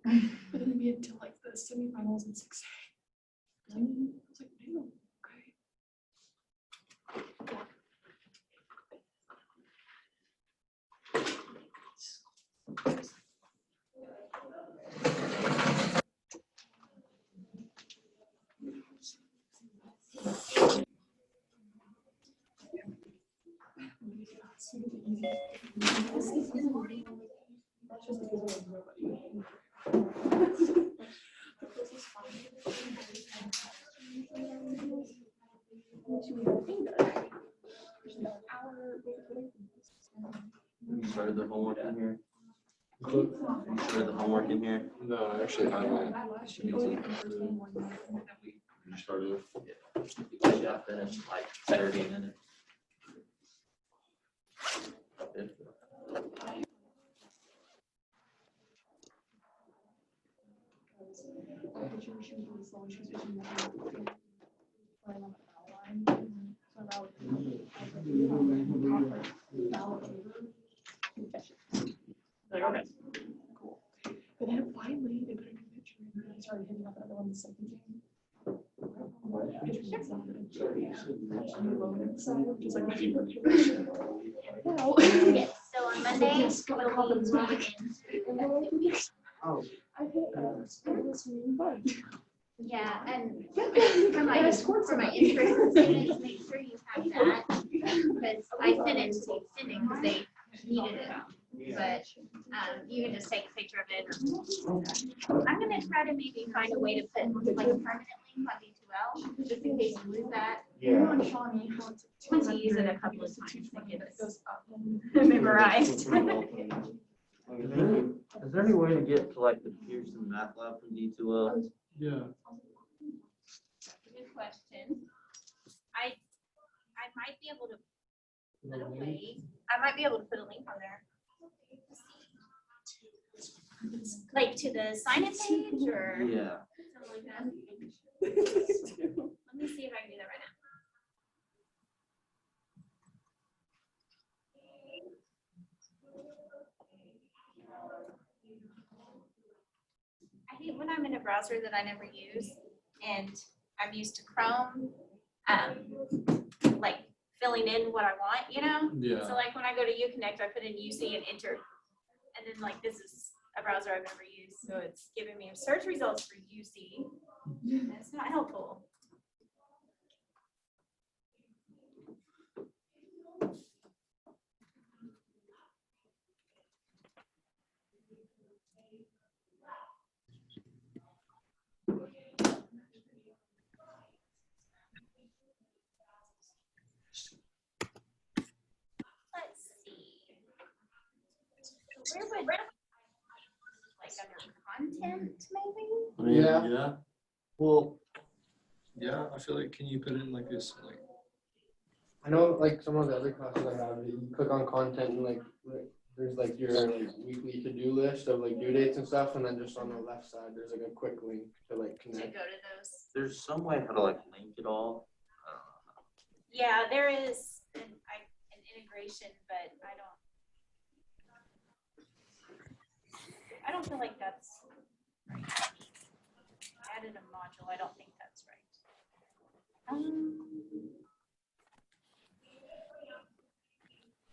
But then we had till like the semifinals in 6A. I was like, damn, okay. You started the homework in here? You started the homework in here? No, I actually haven't. You started? Yeah, finished like 30 minutes. Okay. Like, okay, cool. But then finally, they put a new picture in and I started hitting up another one the second game. Which is like my favorite picture. Yes, so on Monday, Yes, got my confidence we'll back. be in. Oh. I hit swimming bud. Yeah, and for my in-person students, make sure you have that, because I sent it to the extending because they needed it. But you can just take a picture of it. I'm gonna try to maybe find a way to put like a permanent link on D2L, just in case you lose that. Yeah. Once you use it a couple of times, I get it memorized. Is there any way to get to like the Pearson Math Lab from D2L? Yeah. Good question. I might be able to put a link. I might be able to put a link on there. Like to the sign-in page or Yeah. something like that. Let me see if I can do that right now. I hate when I'm in a browser that I never use and I'm used to Chrome, like filling in what I want, you know? Yeah. So like when I go to Uconnect, I put in UC and enter, and then like this is a browser I've never used, so it's giving me search results for UC. And it's not helpful. Let's see. Where would, like under content maybe? Yeah. Yeah. Well, Yeah, I feel like, can you put in like this, like, I know like some of the other classes I have, you click on content and like there's like your like weekly to-do list of like due dates and stuff, and then just on the left side there's like a quick link to like To connect. go to those. there's some way how to like link it all. Yeah, there is an integration, but I don't feel like that's right. Added a module, I don't think that's right.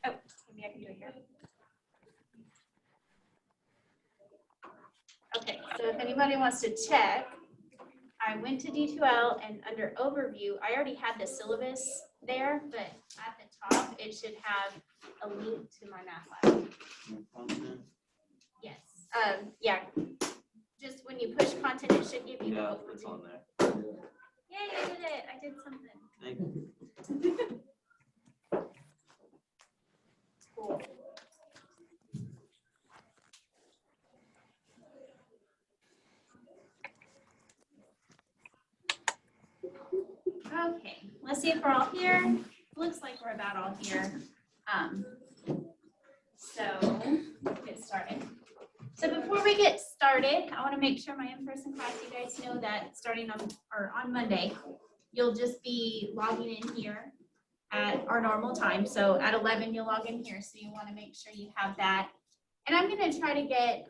Oh, maybe I can do it here. Okay, so if anybody wants to check, I went to D2L and under overview, I already had the syllabus there, but at the top, it should have a link to my math lab. Yes, yeah. Just when you push content, it should give you the Yeah, overview. it's on there. Yay, I did it. I did something. Thank you. Cool. Okay, let's see if we're all here. Looks like we're about all here. So let's get started. So before we get started, I want to make sure my in-person class, you guys know that starting on Monday, you'll just be logging in here at our normal time. So at 11, you'll log in here. So you want to make sure you have that. And I'm going to try to get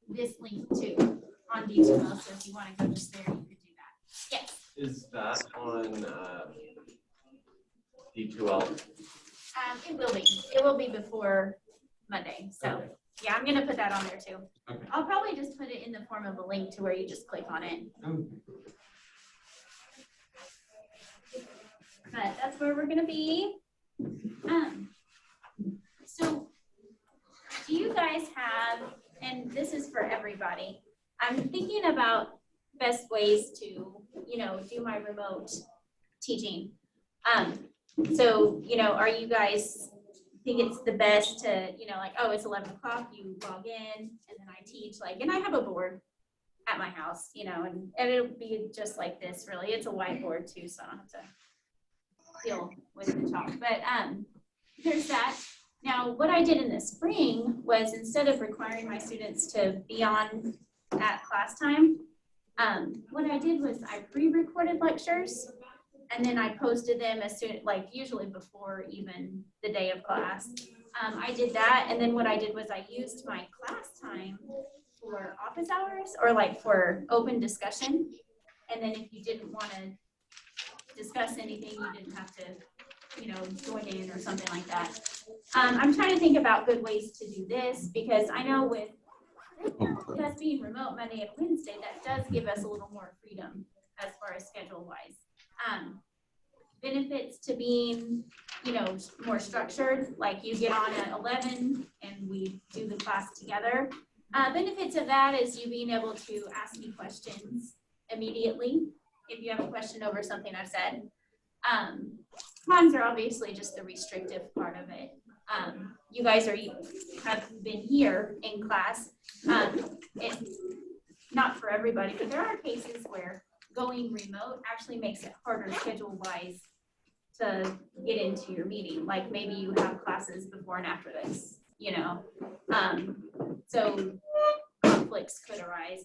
this link too on D2L, so if you want to go just there, you could do that. Yes. Is that on D2L? It will be. It will be before Monday. So Okay. yeah, I'm gonna put that on there too. Okay. I'll probably just put it in the form of a link to where you just click on it. But that's where we're gonna be. So do you guys have, and this is for everybody, I'm thinking about best ways to, you know, do my remote teaching. So, you know, are you guys think it's the best to, you know, like, oh, it's 11 o'clock, you log in and then I teach, like, and I have a board at my house, you know, and it'll be just like this, really. It's a whiteboard too, so I don't have to deal with the chalk. But there's that. Now, what I did in the spring was, instead of requiring my students to be on at class time, what I did was I pre-recorded lectures, and then I posted them as soon, like usually before even the day of class. I did that, and then what I did was I used my class time for office hours, or like for open discussion. And then if you didn't want to discuss anything, you didn't have to, you know, join in or something like that. I'm trying to think about good ways to do this, because I know with us being remote Monday and Wednesday, that does give us a little more freedom as far as schedule wise. Benefits to being, you know, more structured, like you get on at 11 and we do the class together. Benefits of that is you being able to ask me questions immediately if you have a question over something I've said. Cons are obviously just the restrictive part of it. You guys have been here in class. It's not for everybody, but there are cases where going remote actually makes it harder schedule-wise to get into your meeting. Like maybe you have classes before and after this, you know. So conflicts could arise.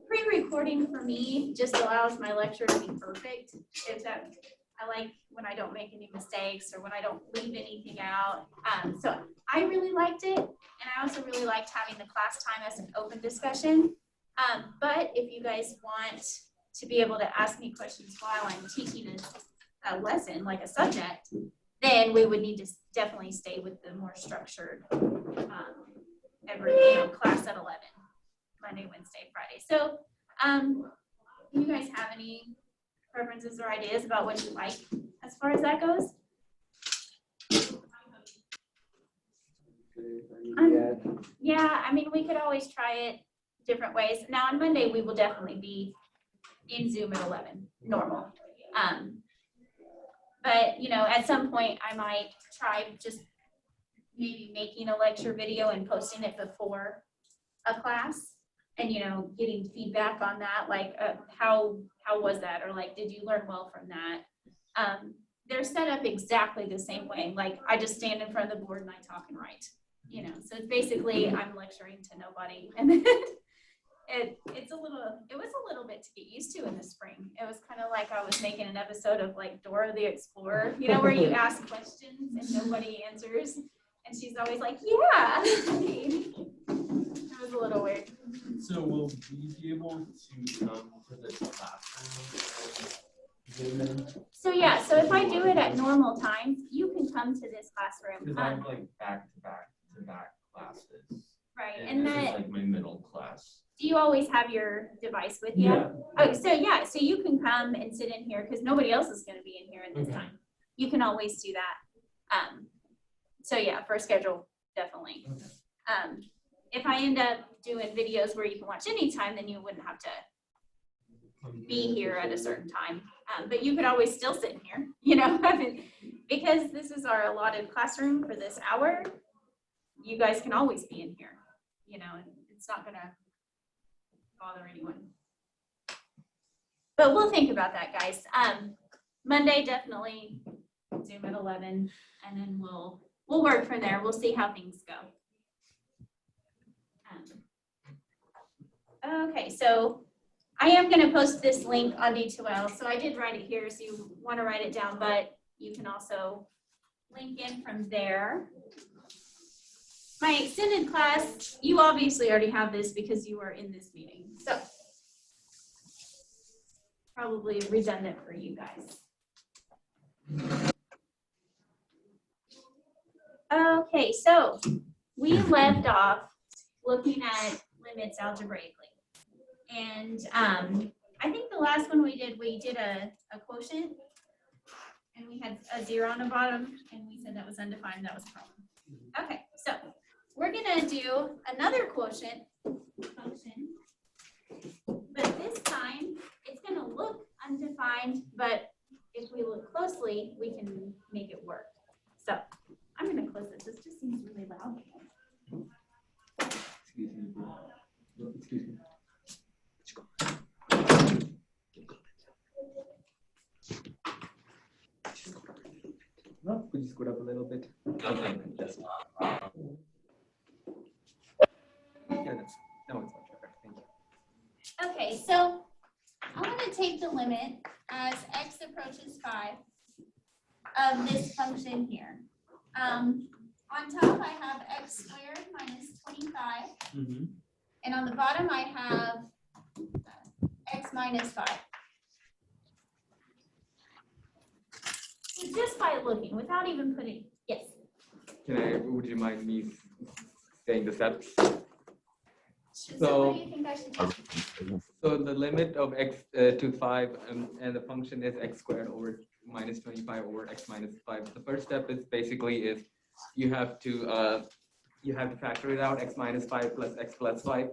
Pre-recording for me just allows my lecture to be perfect. I like when I don't make any mistakes or when I don't leave anything out. So I really liked it. And I also really liked having the class time as an open discussion. But if you guys want to be able to ask me questions while I'm teaching a lesson, like a subject, then we would need to definitely stay with the more structured class at 11, Monday, Wednesday, Friday. So do you guys have any preferences or ideas about what you like as far as that goes? Yeah, I mean, we could always try it different ways. Now on Monday, we will definitely be in Zoom at 11, normal. But, you know, at some point I might try just maybe making a lecture video and posting it before a class and, you know, getting feedback on that, like how was that? Or like, did you learn well from that? They're set up exactly the same way. Like I just stand in front of the board and I talk and write, you know, so it's basically I'm lecturing to nobody. And then it was a little bit to get used to in the spring. It was kind of like I was making an episode of like Dora the Explorer, you know, where you ask questions and nobody answers. And she's always like, yeah. It was a little weird. So will we be able to come to this classroom? So yeah, so if I do it at normal times, you can come to this classroom. Because I have like back-to-back classes. Right, And and this is that, like my middle class. do you always have your device with you? Yeah. Oh, so yeah, so you can come and sit in here because nobody else is going to be in here at this Okay. time. You can always do that. So yeah, for a schedule, definitely. Okay. If I end up doing videos where you can watch anytime, then you wouldn't have to be here at a certain time. But you could always still sit in here, you know, because this is our allotted classroom for this hour. You guys can always be in here, you know, and it's not gonna bother anyone. But we'll think about that, guys. Monday, definitely Zoom at 11, and then we'll work from there. We'll see how things go. Okay, so I am going to post this link on D2L. So I did write it here, so you want to write it down, but you can also link in from there. my extended class, you obviously already have this because you are in this meeting. So probably redundant for you guys. Okay, so we left off looking at limits algebraically. And I think the last one we did a quotient. And we had a 0 on the bottom, and we said that was undefined, that was a problem. Okay, so we're gonna do another quotient function, but this time it's gonna look undefined, but if we look closely, we can make it work. So I'm gonna close this, this just seems really loud. Excuse me, bro. Excuse me. No, could you scoot up a little bit? Okay, that's Yeah, that's, no, it's much better, thank you. Okay, so I'm gonna take the limit as x approaches 5 of this function here. On top I have x squared minus 25, and on the bottom I have x minus 5. So just by looking, without even putting, yes. Would you mind me saying the steps? So what do you think I should do? So the limit of x to 5 and the function is x squared over minus 25 over x minus 5. The first step is basically you have to factor it out, x minus 5 plus x plus 5.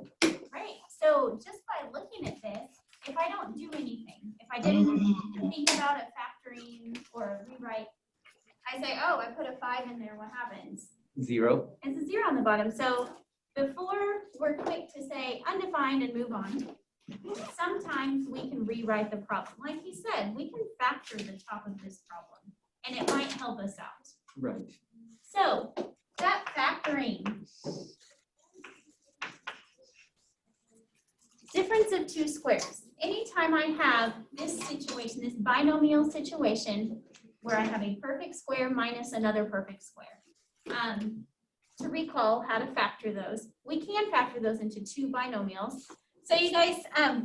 Right, so just by looking at this, if I don't do anything, if I didn't think about a factoring or a rewrite, I say, oh, I put a 5 in there, what happens? 0. It's a 0 on the bottom. So before we're quick to say undefined and move on, sometimes we can rewrite the problem. Like he said, we can factor the top of this problem, and it might help us out. Right. So that factoring, difference of two squares. Anytime I have this situation, this binomial situation, where I have a perfect square minus another perfect square. To recall how to factor those, we can factor those into two binomials. So you guys,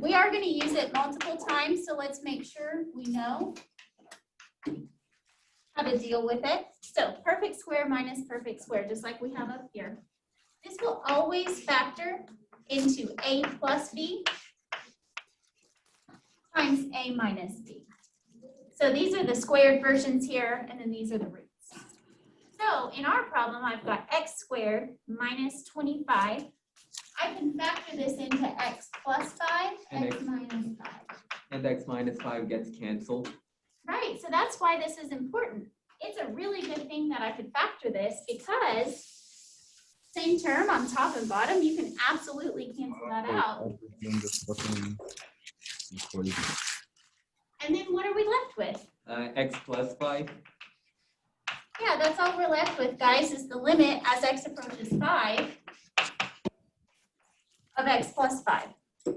we are going to use it multiple times, so let's make sure we know how to deal with it. So perfect square minus perfect square, just like we have up here. This will always factor into a plus b times a minus b. So these are the squared versions here, and then these are the roots. So in our problem, I've got x squared minus 25. I can factor this into x plus 5, And x minus 5. And x minus 5 gets canceled. Right, so that's why this is important. It's a really good thing that I could factor this because same term on top and bottom, you can absolutely cancel that out. And then what are we left with? X plus 5. Yeah, that's all we're left with, guys, is the limit as x approaches 5 of x plus 5.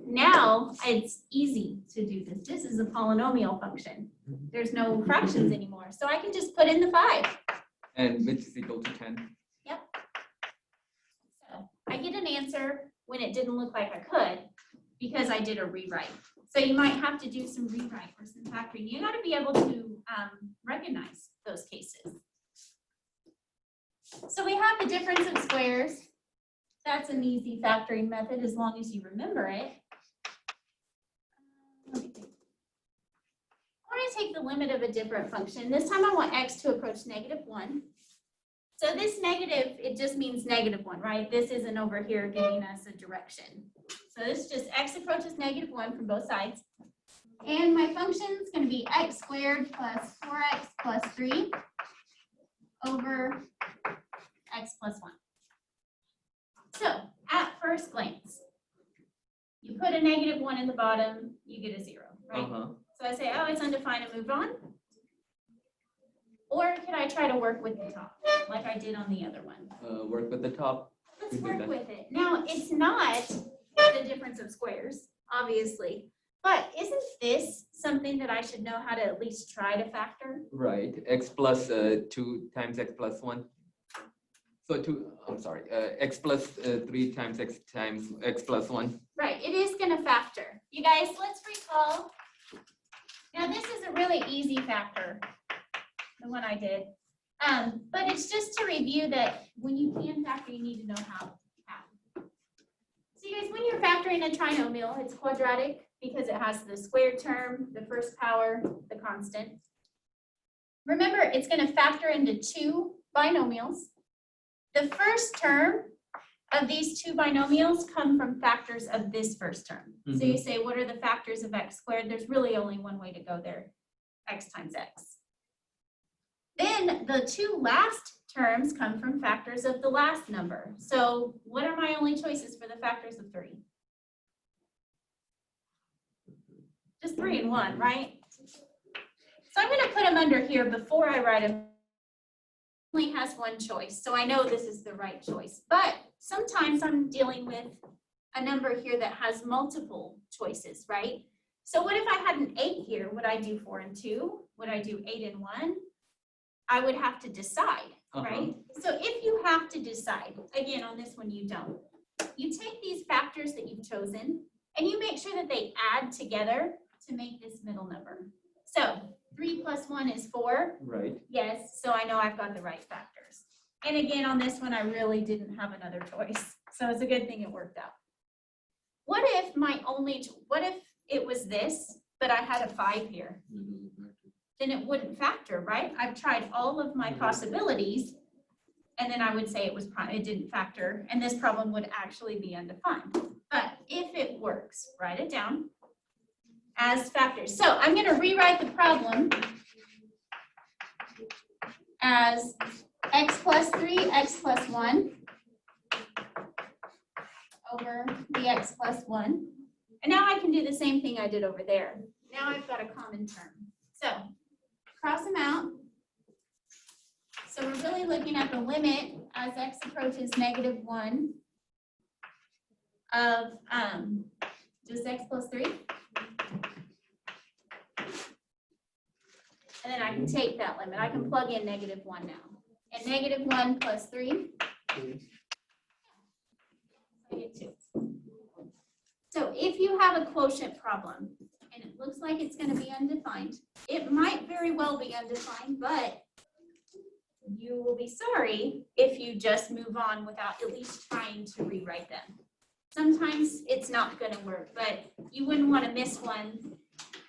Now it's easy to do this. This is a polynomial function. There's no fractions anymore. So I can just put in the 5. And which is equal to 10. Yep. So I get an answer when it didn't look like I could because I did a rewrite. So you might have to do some rewrite or some factoring. You got to be able to recognize those cases. So we have the difference of squares. That's an easy factoring method as long as you remember it. Let me think. I want to take the limit of a different function. This time I want x to approach -1. So this negative, it just means -1, right? This isn't over here giving us a direction. So this is just x approaches -1 from both sides. And my function is going to be x squared plus 4x plus 3 over x plus 1. So at first glance, you put a -1 in the bottom, you get a 0, right? So I say, oh, it's undefined and move on. Or can I try to work with the top, like I did on the other one? Work with the top. Let's We do work that. with it. Now, it's not the difference of squares, obviously, but isn't this something that I should know how to at least try to factor? Right. X plus 2 times x plus 1. So I'm sorry, x plus 3 times x plus 1. Right, it is gonna factor. You guys, let's recall. Now, this is a really easy factor, the one I did. But it's just to review that when you can factor, you need to know how. So you guys, when you're factoring a trinomial, it's quadratic because it has the squared term, the first power, the constant. Remember, it's gonna factor into 2 binomials. The first term of these 2 binomials come from factors of this first term. So you say, what are the factors of x squared? There's really only one way to go there, x times x. Then the 2 last terms come from factors of the last number. So what are my only choices for the factors of 3? Just 3 and 1, right? So I'm gonna put them under here before I write them. Only has one choice, so I know this is the right choice. But sometimes I'm dealing with a number here that has multiple choices, right? So what if I had an 8 here? Would I do 4 and 2? Would I do 8 and 1? I would have to decide, right? So if you have to decide, again, on this one you don't. You take these factors that you've chosen and you make sure that they add together to make this middle number. So 3 plus 1 is 4. Right. Yes, so I know I've got the right factors. And again, on this one, I really didn't have another choice. So it's a good thing it worked out. What if what if it was this, but I had a 5 here? Then it wouldn't factor, right? I've tried all of my possibilities, and then I would say it didn't factor, and this problem would actually be undefined. But if it works, write it down as factors. So I'm going to rewrite the problem as x plus 3, x plus 1 over the x plus 1. And now I can do the same thing I did over there. Now I've got a common term. So cross them out. So we're really looking at the limit as x approaches -1 of just x plus 3. And then I can take that limit. I can plug in -1 now. And -1 plus 3. I get 2. So if you have a quotient problem and it looks like it's going to be undefined, it might very well be undefined, but you will be sorry if you just move on without at least trying to rewrite them. Sometimes it's not going to work, but you wouldn't want to miss one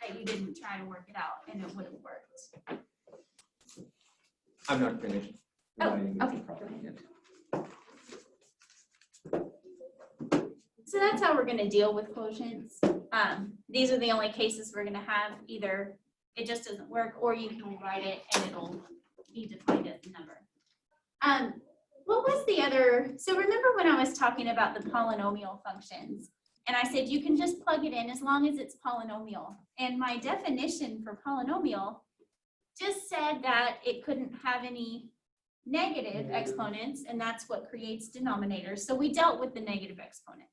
that you didn't try to work it out and it would have worked. I'm not finished. Oh, writing okay. the problem yet. So that's how we're going to deal with quotients. These are the only cases we're going to have. Either it just doesn't work, or you can rewrite it and it'll be defined as a number. What was the other? So remember when I was talking about the polynomial functions, and I said you can just plug it in as long as it's polynomial. And my definition for polynomial just said that it couldn't have any negative exponents, and that's what creates denominators. So we dealt with the negative exponents.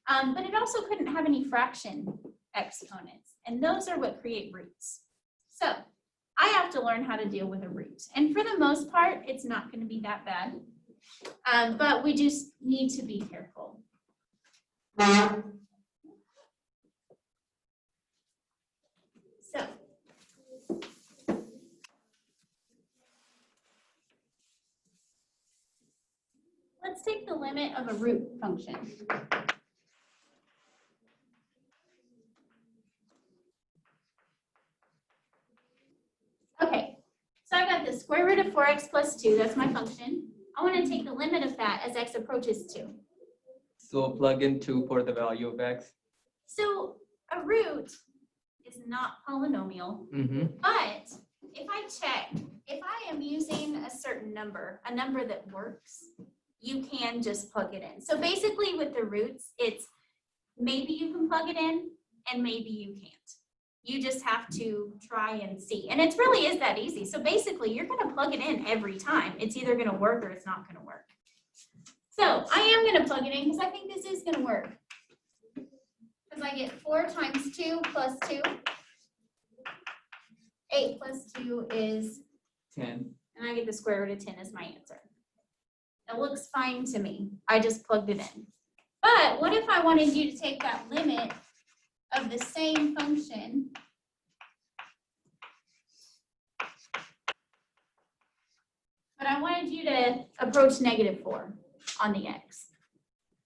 But it also couldn't have any fraction exponents, and those are what create roots. So I have to learn how to deal with a root. And for the most part, it's not going to be that bad, but we just need to be careful. So let's take the limit of a root function. Okay, so I got the square root of 4x plus 2, that's my function. I want to take the limit of that as x approaches 2. So plug in 2 for the value of x. So a root is not polynomial, but if I check, if I am using a certain number, a number that works, you can just plug it in. So basically with the roots, it's maybe you can plug it in and maybe you can't. You just have to try and see. And it really is that easy. So basically you're going to plug it in every time. It's either going to work or it's not going to work. So I am going to plug it in because I think this is going to work. Because I get 4 times 2 plus 2. 8 plus 2 is 10. and I get the square root of 10 as my answer. It looks fine to me. I just plugged it in. But what if I wanted you to take that limit of the same function but I wanted you to approach -4 on the x?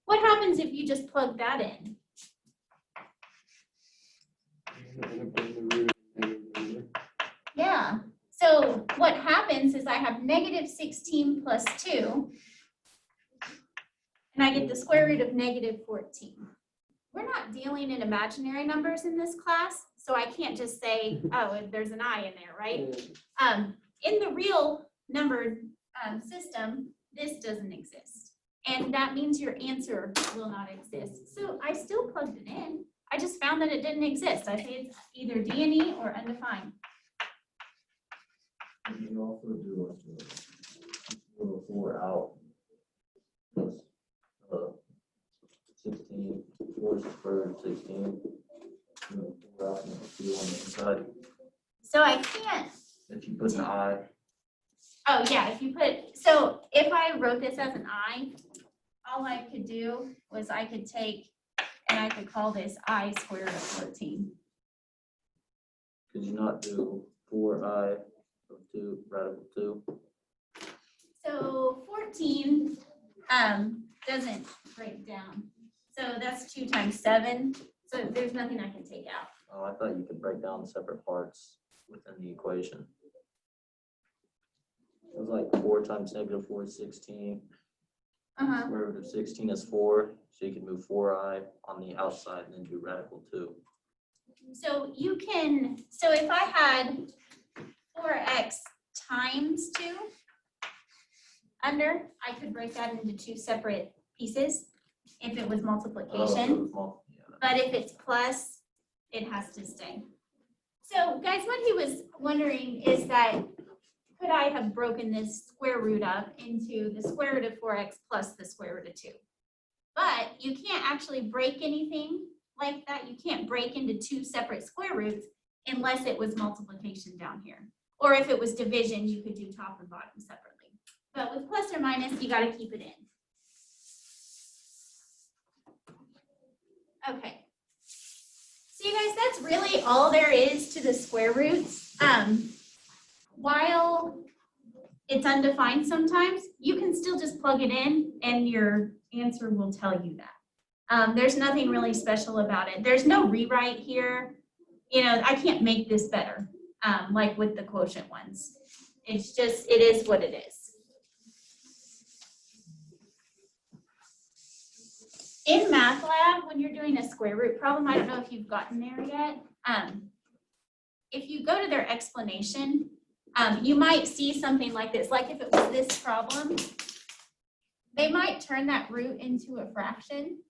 What happens if you just plug that in? Yeah, so what happens is I have -16 plus 2, and I get the square root of -14. We're not dealing in imaginary numbers in this class, so I can't just say, oh, there's an I in there, right? In the real numbered system, this doesn't exist. And that means your answer will not exist. So I still plugged it in. I just found that it didn't exist. I say it's either D and E or undefined. You can also do a 4 out. Plus, 16, 4 squared 16. 4 out and 2 on the inside. So I can't. If you put an I, Oh, yeah, if you put, so if I wrote this as an I, all I could do was I could take, and I could call this I squared of 14. could you not do 4I of 2, radical 2? So 14 doesn't break down. So that's 2 times 7. So there's nothing I can take out. Oh, I thought you could break down separate parts within the equation. It was like 4 times -4 is 16. Uh-huh. Square root of 16 is 4, so you can move 4I on the outside and then do radical 2. So you can, so if I had 4x times 2 under, I could break that into 2 separate pieces if it was multiplication. But if it's plus, it has to stay. So guys, what he was wondering is that could I have broken this square root up into the square root of 4x plus the square root of 2? But you can't actually break anything like that. You can't break into 2 separate square roots unless it was multiplication down here. Or if it was division, you could do top and bottom separately. But with plus or minus, you got to keep it in. Okay. So you guys, that's really all there is to the square roots. While it's undefined sometimes, you can still just plug it in and your answer will tell you that. There's nothing really special about it. There's no rewrite here. You know, I can't make this better, like with the quotient ones. It's just, it is what it is. In MATLAB, when you're doing a square root problem, I don't know if you've gotten there yet. If you go to their explanation, you might see something like this, like if it was this problem, they might turn that root into a fraction.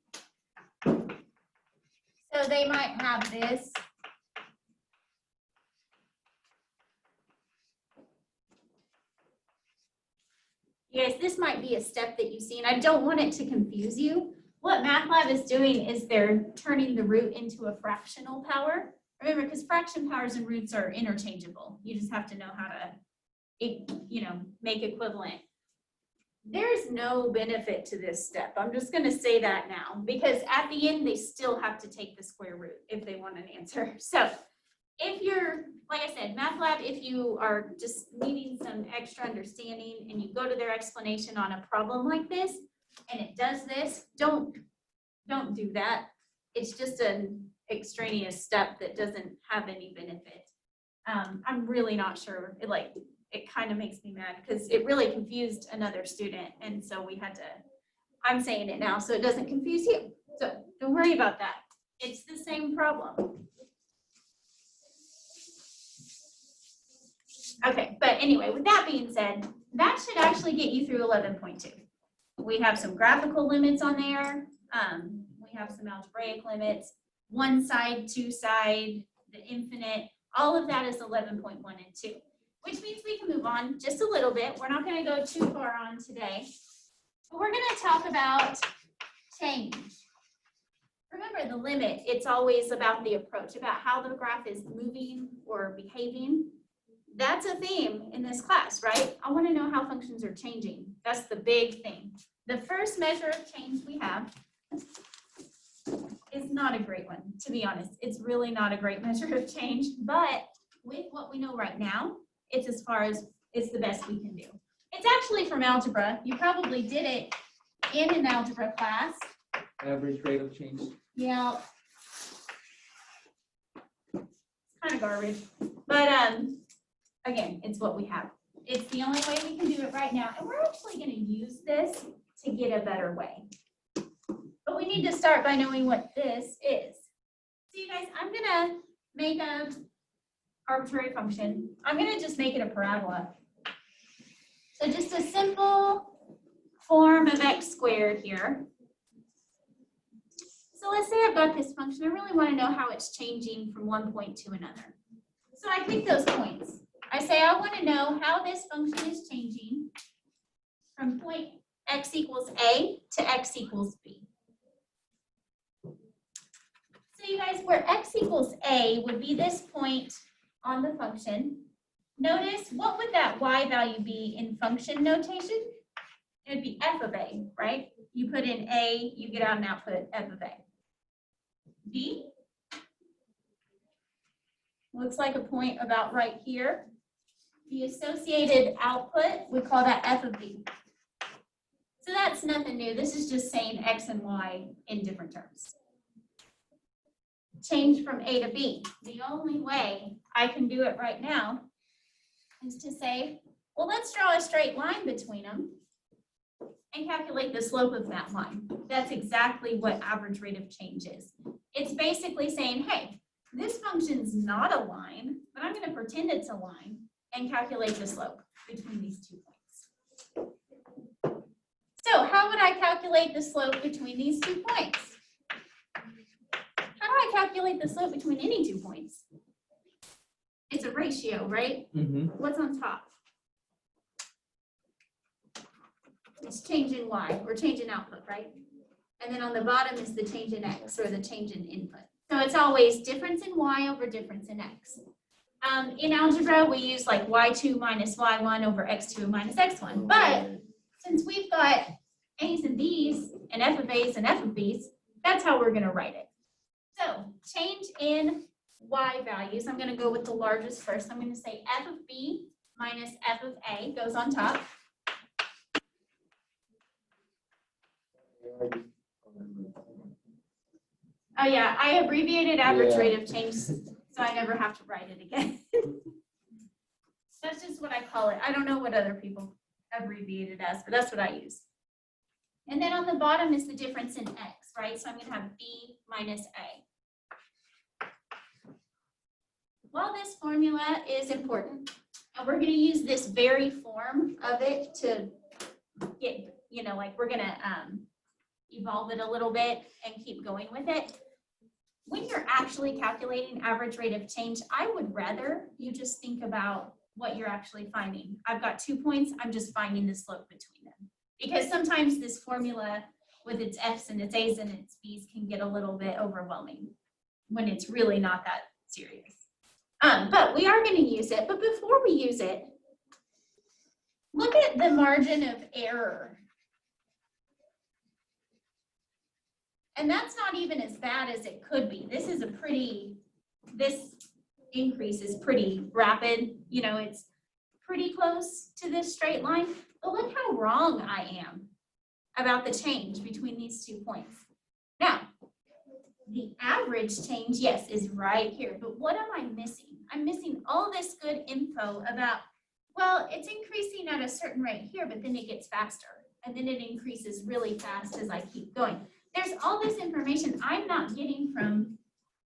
So they might have this. You guys, this might be a step that you see, and I don't want it to confuse you. What MATLAB is doing is they're turning the root into a fractional power. Remember, because fraction powers and roots are interchangeable. You just have to know how to, make equivalent. There's no benefit to this step. I'm just going to say that now, because at the end, they still have to take the square root if they want an answer. So if you're, like I said, MATLAB, if you are just needing some extra understanding and you go to their explanation on a problem like this, and it does this, don't do that. It's just an extraneous step that doesn't have any benefit. I'm really not sure. It kind of makes me mad because it really confused another student. And so we had to, I'm saying it now so it doesn't confuse you. So don't worry about that. It's the same problem. Okay, but anyway, with that being said, that should actually get you through 11.2. We have some graphical limits on there. We have some algebraic limits, one side, two side, the infinite, all of that is 11.1 and 2, which means we can move on just a little bit. We're not going to go too far on today, but we're going to talk about change. Remember the limit, it's always about the approach, about how the graph is moving or behaving. That's a theme in this class, right? I want to know how functions are changing. That's the big thing. The first measure of change we have is not a great one, to be honest. It's really not a great measure of change, but with what we know right now, it's the best we can do. It's actually from algebra. You probably did it in an algebra class. Average rate of change. Yeah. It's kind of garbage, but again, it's what we have. It's the only way we can do it right now, and we're actually going to use this to get a better way. But we need to start by knowing what this is. So you guys, I'm going to make a arbitrary function. I'm going to just make it a parabola. So just a simple form of x squared here. So let's say I've got this function. I really want to know how it's changing from one point to another. So I pick those points. I say I want to know how this function is changing from point x equals a to x equals b. So you guys, where x equals a would be this point on the function. Notice, what would that y value be in function notation? It would be f of a, right? You put in a, you get out an output f of a. B looks like a point about right here. The associated output, we call that f of b. So that's nothing new. This is just saying x and y in different terms. Change from a to b. The only way I can do it right now is to say, well, let's draw a straight line between them and calculate the slope of that line. That's exactly what average rate of change is. It's basically saying, hey, this function's not a line, but I'm going to pretend it's a line and calculate the slope between these 2 points. So how would I calculate the slope between these 2 points? How do I calculate the slope between any 2 points? It's a ratio, right? What's on top? It's change in y, or change in output, right? And then on the bottom is the change in x, or the change in input. So it's always difference in y over difference in x. In algebra, we use like y2 minus y1 over x2 minus x1. But since we've got a's and b's, and f of a's and f of b's, that's how we're going to write it. So change in y values. I'm going to go with the largest first. I'm going to say f of b minus f of a goes on top. Oh yeah, I abbreviated average rate of change, so I never have to write it again. That's just what I call it. I don't know what other people abbreviate it as, but that's what I use. And then on the bottom is the difference in x, right? So I'm going to have b minus a. Well, this formula is important, and we're going to use this very form of it to get, like we're going to evolve it a little bit and keep going with it. When you're actually calculating average rate of change, I would rather you just think about what you're actually finding. I've got 2 points, I'm just finding the slope between them. Because sometimes this formula with its F's and its A's and its B's can get a little bit overwhelming when it's really not that serious. But we are going to use it, but before we use it, look at the margin of error. And that's not even as bad as it could be. This increase is pretty rapid. It's pretty close to this straight line. But look how wrong I am about the change between these 2 points. Now, the average change, yes, is right here. But what am I missing? I'm missing all this good info about, well, it's increasing at a certain rate here, but then it gets faster. And then it increases really fast as I keep going. There's all this information I'm not getting from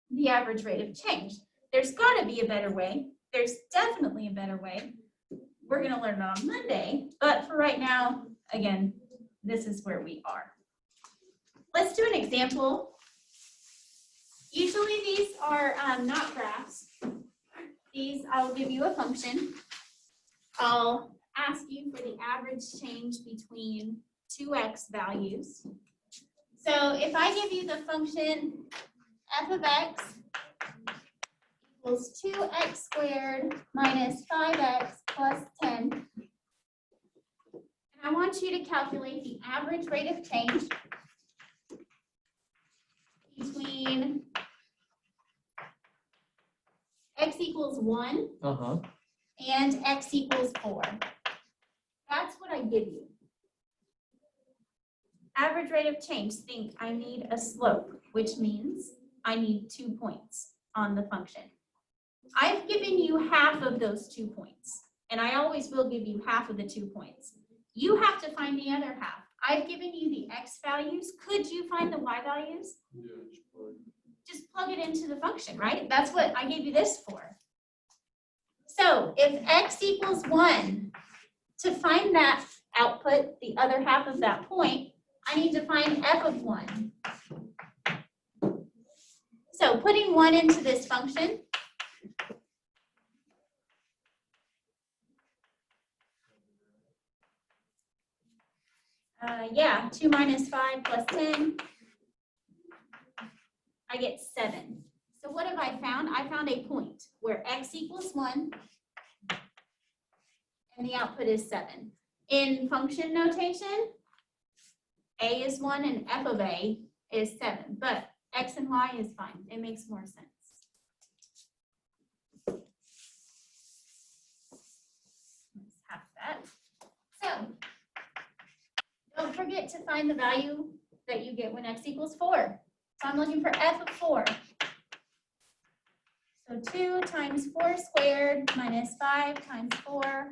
the average rate of change. There's got to be a better way. There's definitely a better way. We're going to learn it on Monday, but for right now, again, this is where we are. Let's do an example. Usually these are not graphs. These, I'll give you a function. I'll ask you for the average change between 2x values. So if I give you the function f of x equals 2x squared minus 5x plus 10. And I want you to calculate the average rate of change between x equals 1 and x equals 4. That's what I give you. Average rate of change, think I need a slope, which means I need 2 points on the function. I've given you half of those 2 points, and I always will give you half of the 2 points. You have to find the other half. I've given you the x values. Could you find the y values? Just plug it into the function, right? That's what I gave you this for. So if x equals 1, to find that output, the other half of that point, I need to find f of 1. So putting 1 into this function, yeah, 2 minus 5 plus 10, I get 7. So what have I found? I found a point where x equals 1 and the output is 7. In function notation, a is 1 and f of a is 7, but x and y is fine. It makes more sense. Let's have that. So don't forget to find the value that you get when x equals 4. So I'm looking for f of 4. So 2 times 4 squared minus 5 times 4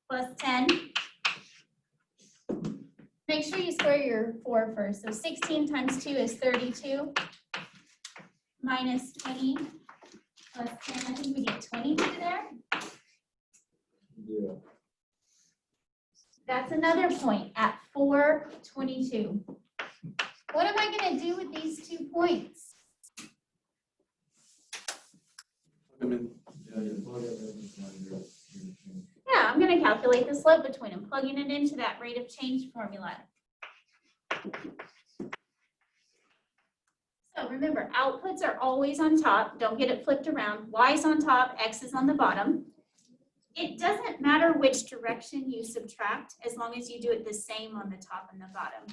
plus 10. Make sure you square your 4 first. So 16 times 2 is 32 minus 20 plus 10. I think we get 22 there. Yeah. That's another point at 422. What am I going to do with these 2 points? Yeah, I'm going to calculate the slope between them, plugging it into that rate of change formula. So remember, outputs are always on top. Don't get it flipped around. Y is on top, X is on the bottom. It doesn't matter which direction you subtract as long as you do it the same on the top and the bottom.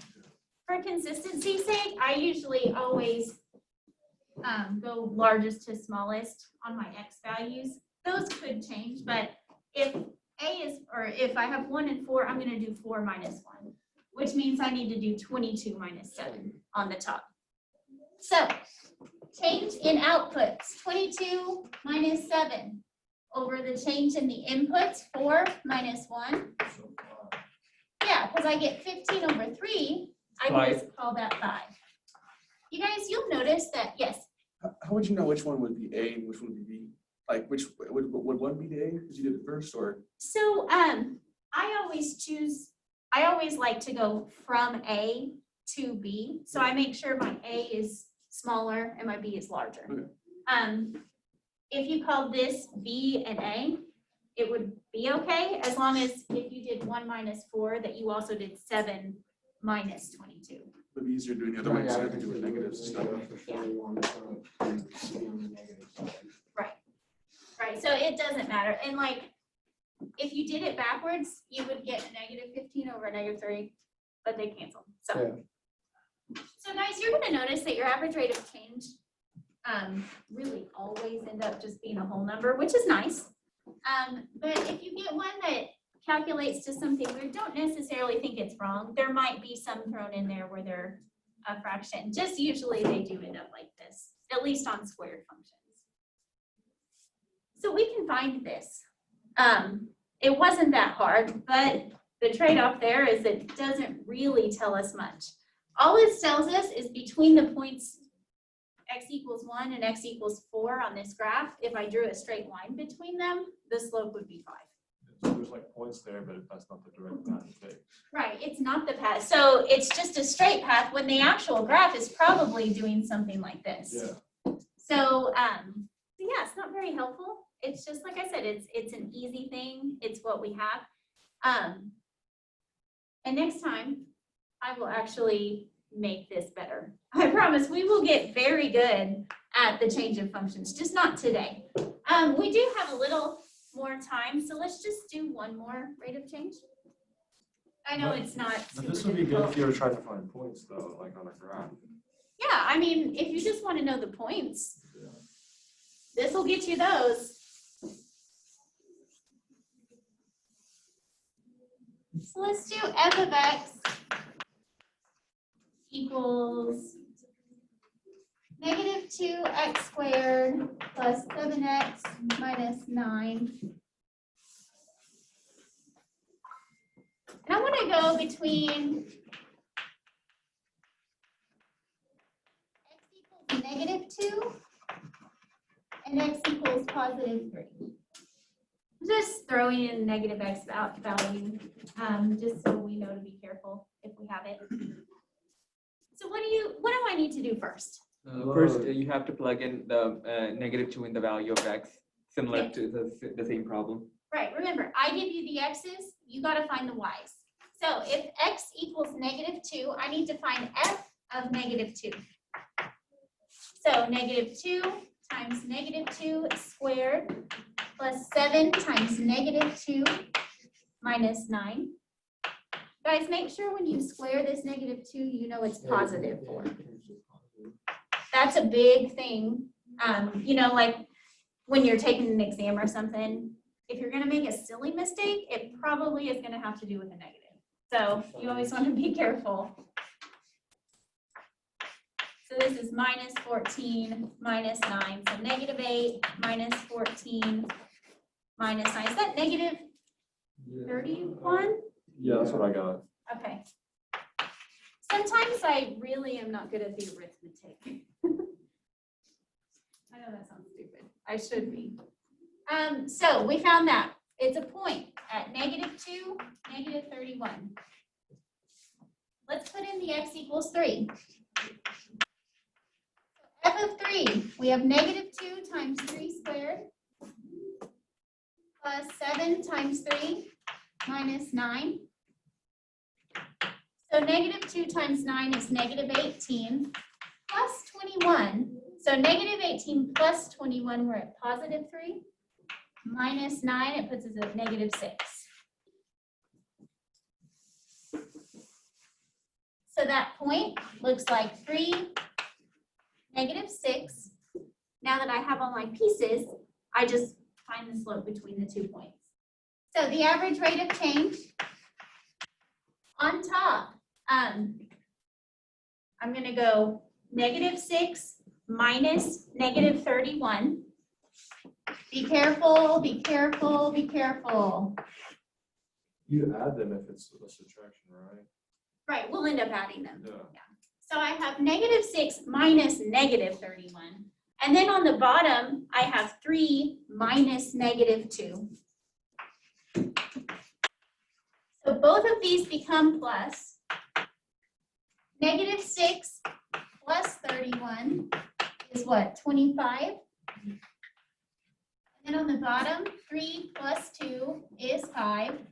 For consistency's sake, I usually always go largest to smallest on my X values. Those could change, but if if I have 1 and 4, I'm going to do 4 minus 1, which means I need to do 22 minus 7 on the top. So change in outputs, 22 minus 7 over the change in the inputs, 4 minus 1. Yeah, because I get 15 over 3, I can just call that 5. You guys, you'll notice that, yes. How would you know which one would be A and which one would be B? Like, which would one be the A because you did it first, or? So I always like to go from A to B. So I make sure my A is smaller and my B is larger. Okay. If you called this B and A, it would be okay, as long as if you did 1 minus 4, that you also did 7 minus 22. It would be easier doing the other way, so I can do with negatives and stuff. Right, so it doesn't matter. And like, if you did it backwards, you would get a negative 15 over a negative 3, but they cancel. So, so guys, you're gonna notice that your average rate of change really always end up just being a whole number, which is nice. But if you get one that calculates to something weird, don't necessarily think it's wrong. There might be some thrown in there where they're a fraction. Just usually they do end up like this, at least on squared functions. So we can find this. It wasn't that hard, but the trade-off there is it doesn't really tell us much. All it tells us is between the points x equals 1 and x equals 4 on this graph, if I drew a straight line between them, the slope would be 5. So there's like points there, but that's not the direct path to take. Right, it's not the path. So it's just a straight path when the actual graph is probably doing something like this. Yeah. So yeah, it's not very helpful. It's just like I said, it's an easy thing. It's what we have. And next time I will actually make this better. I promise we will get very good at the change of functions, just not today. We do have a little more time, so let's just do one more rate of change. I know it's not But super this would be good difficult. if you were trying to find points though, like on a graph. Yeah, I mean, if you just want to know the points, this will get you those. So let's do f of x equals negative 2x squared plus 7x minus 9. And I want to go between x equals negative 2 and x equals positive 3. Just throwing in negative x value, just so we know to be careful if we have it. So what do I need to do first? First, you have to plug in the -2 in the value of x, similar Okay. to the same problem. Right, remember, I give you the x's, you gotta find the y's. So if x equals -2, I need to find f of -2. So -2 times -2 squared plus 7 times -2 minus 9. Guys, make sure when you square this -2, you know it's positive 4. That's a big thing. You know, like when you're taking an exam or something, if you're gonna make a silly mistake, it probably is gonna have to do with a negative. So you always want to be careful. So this is minus 14 minus 9, so -8 minus 14 minus 9. Is that negative 31? Yeah, that's what I got. Okay. Sometimes I really am not good at the arithmetic. I know that sounds stupid. I should be. So we found that. It's a point at -2, -31. Let's put in the x equals 3. F of 3, we have -2 times 3 squared plus 7 times 3 minus 9. So -2 times 9 is -18 plus 21. So -18 plus 21, we're at +3. Minus 9, it puts us at -6. So that point looks like 3, -6. Now that I have all my pieces, I just find the slope between the 2 points. So the average rate of change on top, I'm going to go -6 minus -31. Be careful, be careful, be careful. You add them if it's a subtraction, right? Right, we'll end up adding them. Yeah. So I have -6 minus -31. And then on the bottom, I have 3 minus -2. So both of these become plus. -6 plus 31 is what, 25? And then on the bottom, 3 plus 2 is 5.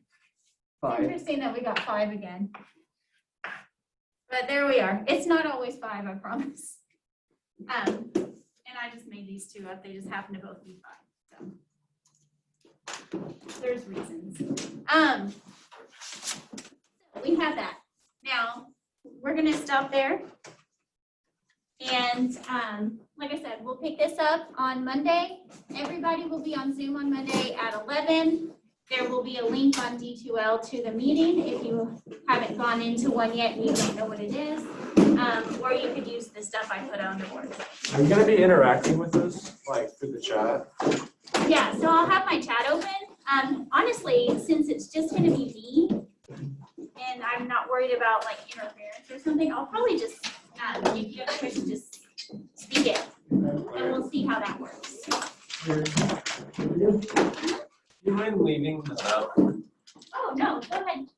Interesting that we got 5 again. But there we are. It's not always 5, I promise. And I just made these two up. They just happen to both be 5. So there's reasons. We have that. Now, we're going to stop there. And like I said, we'll pick this up on Monday. Everybody will be on Zoom on Monday at 11. There will be a link on D2L to the meeting if you haven't gone into one yet and you don't know what it is. Or you could use the stuff I put on the board. Are you gonna be interacting with us, like through the chat? Yeah, so I'll have my chat open. Honestly, since it's just going to be me and I'm not worried about like interference or something, I'll probably just, if you have a question, just speak it and we'll see how that works. You mind leaving? Oh, no, go ahead.